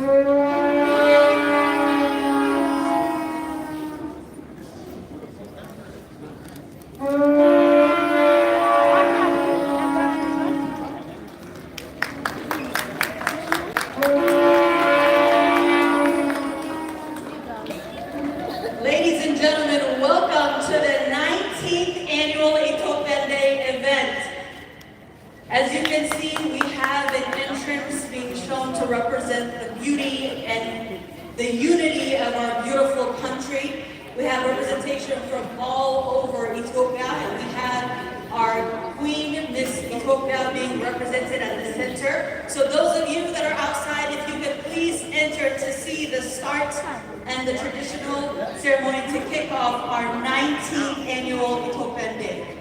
Ladies and gentlemen, welcome to the 19th annual Ethiopian Day event. As you can see, we have an entrance being shown to represent the beauty and the unity of our beautiful country. We have representation from all over Ethiopia, and we have our Queen, Miss Ethiopia, being represented at the center. So those of you that are outside, if you could please enter to see the start and the traditional ceremony to kick off our 19th annual Ethiopian Day.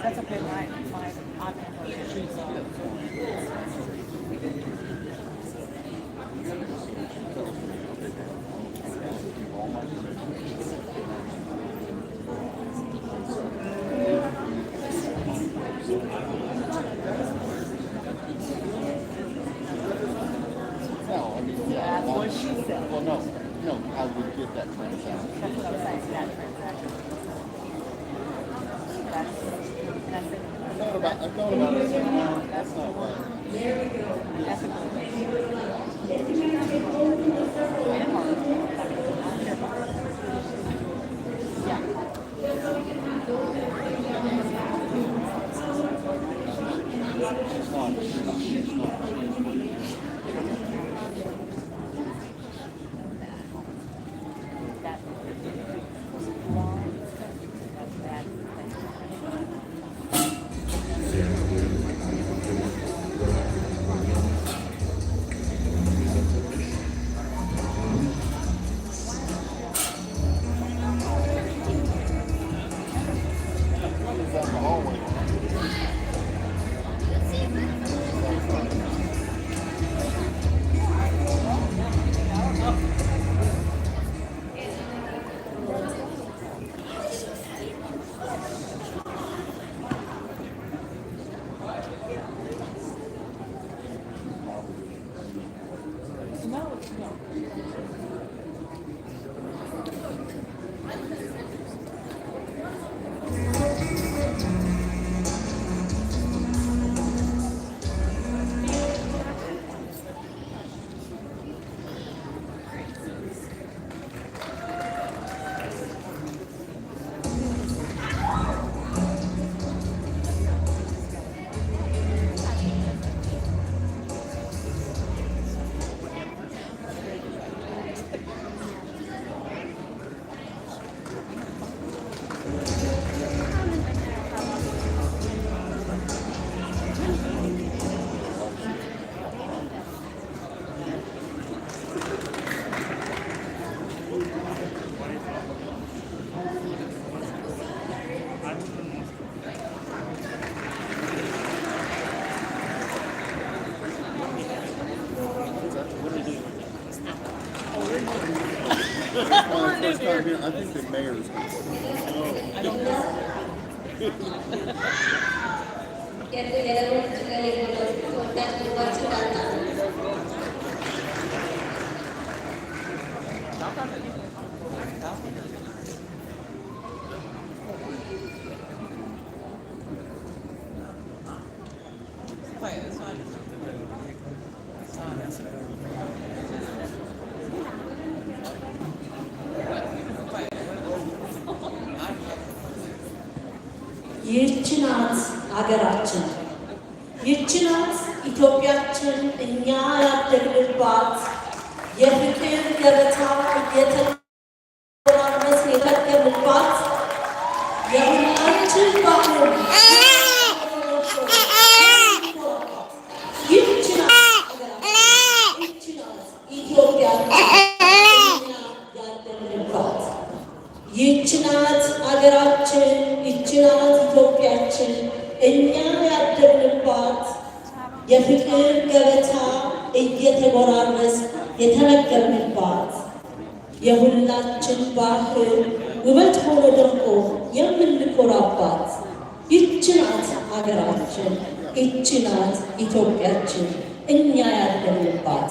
That's a bit my that's what she said. Well, no, I would get that transaction. That's what I'm saying, that transaction. I thought about it. No, that's not right. That's a good First time here, I think the mayor's. ይህች ናት አገራችን፣ ይህች ናት ኢትዮጵያችን፣ እኛ ያደግንባት የፍቅር ገበታ እየተጎራረስን የተከልንባት የሁላችን ባህል ይህች ናት አገራችን፣ ይህች ናት ኢትዮጵያችን እኛ ያደግንባት። ይህች ናት አገራችን፣ ይህች ናት ኢትዮጵያችን እኛ ያደግንባት የፍቅር ገበታ እየተጎራረስ የተመገብንባት የሁላችን ባህል ውበት ሆኖ ደምቆ የምንኮራባት ይህች ናት አገራችን፣ ይህች ናት ኢትዮጵያችን እኛ ያደግንባት።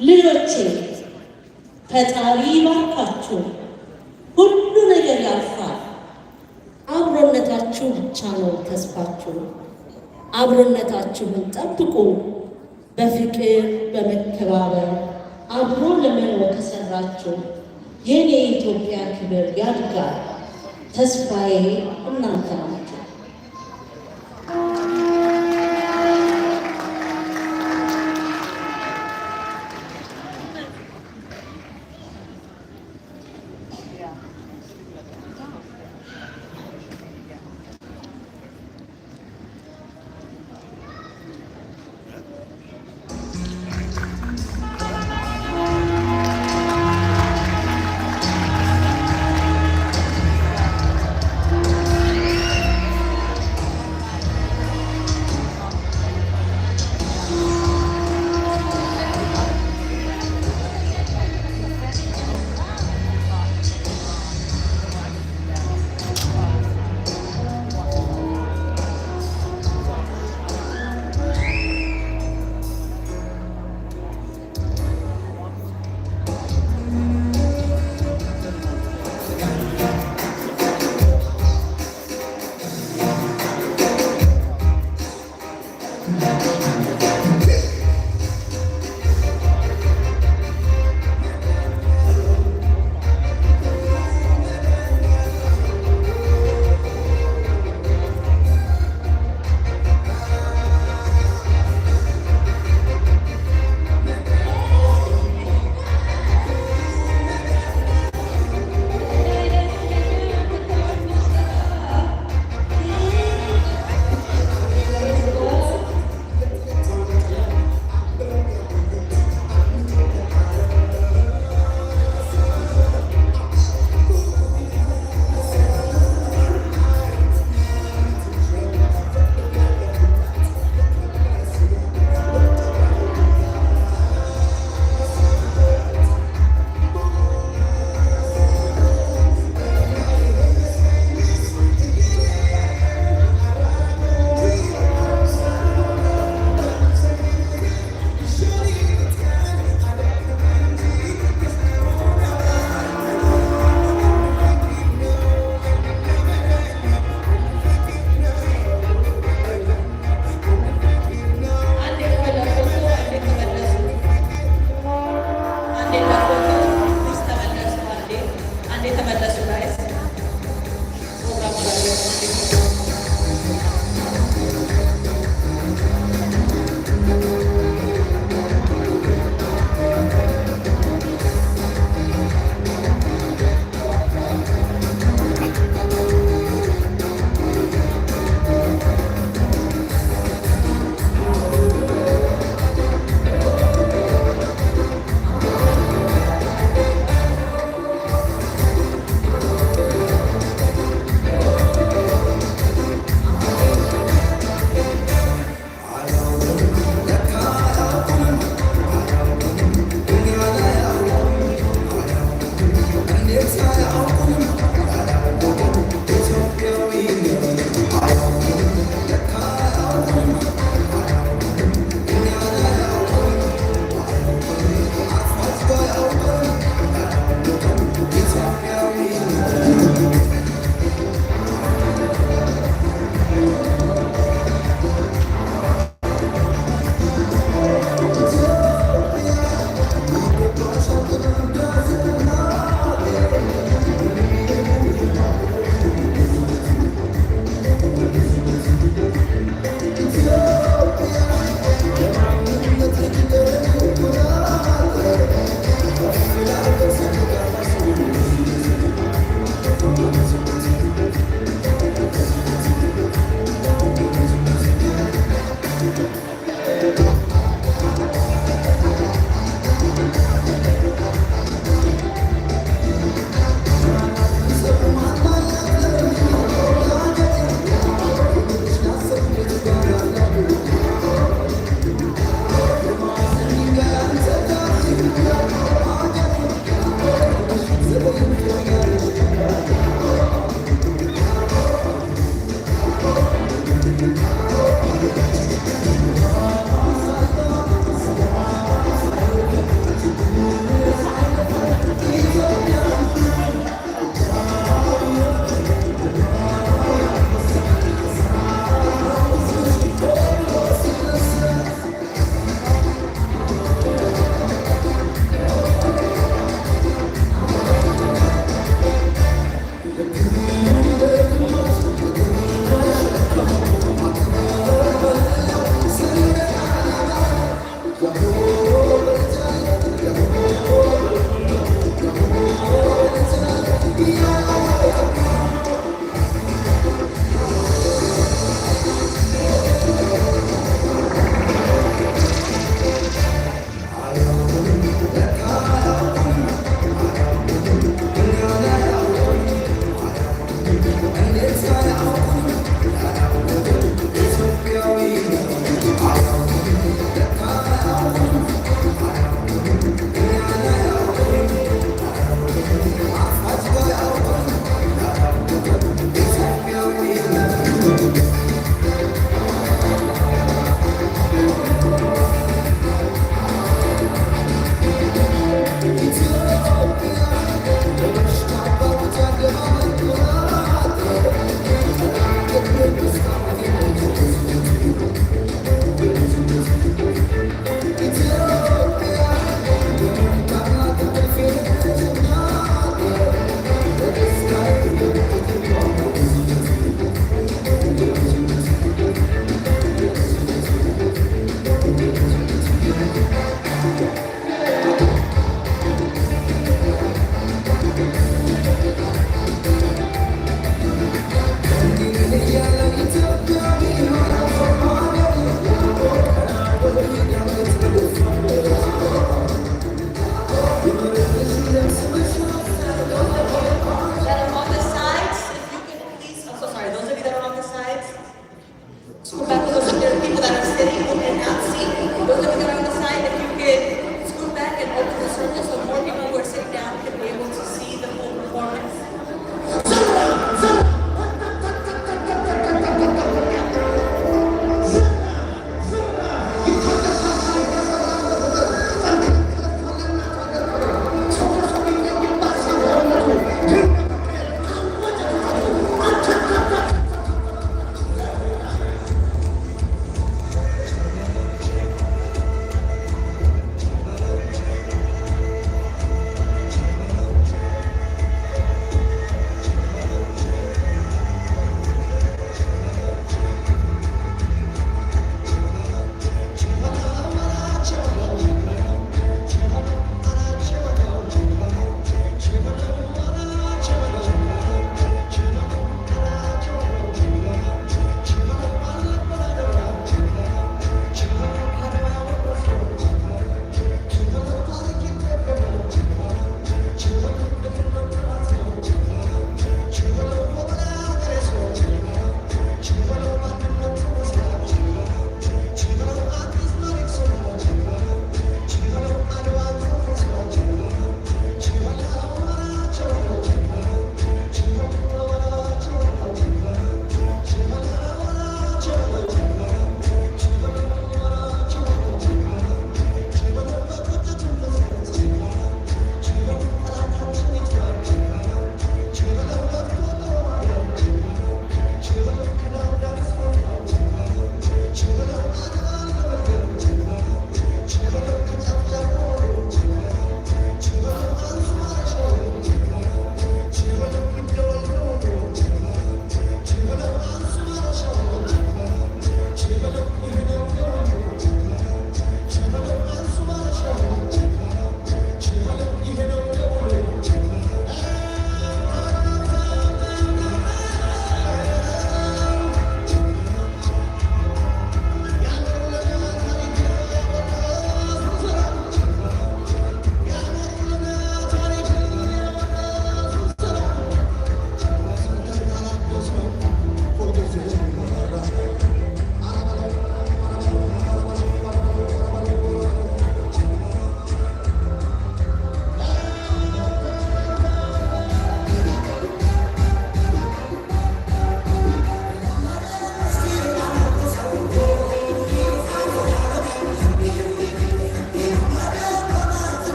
ልጆቼ ፈጣሪ ባርካችሁ፣ ሁሉ ነገር ያልፋል። አብሮነታችሁ ብቻ ነው ተስፋችሁ። አብሮነታችሁን ጠብቁ፣ በፍቅር በመከባበር አብሮ ለመኖር ከሰራችሁ የኔ የኢትዮጵያ ክብር ያድጋል። ተስፋዬ እናንተ ናችሁ።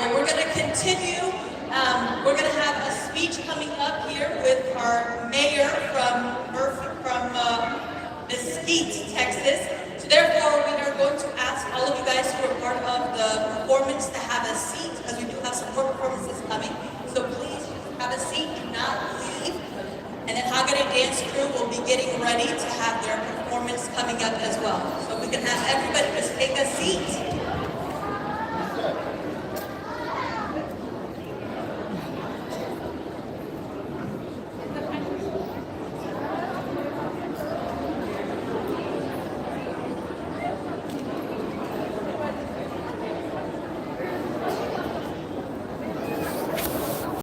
right, we're going to continue. We're going to have a speech coming up here with our mayor from Mesquite, Texas. So therefore, we are going to ask all of you guys who are part of the performance to have a seat, because we do have some more performances coming. So please have a seat, do not leave. And then Haggadah Dance Crew will be getting ready to have their performance coming up as well. So we can have everybody just take a seat.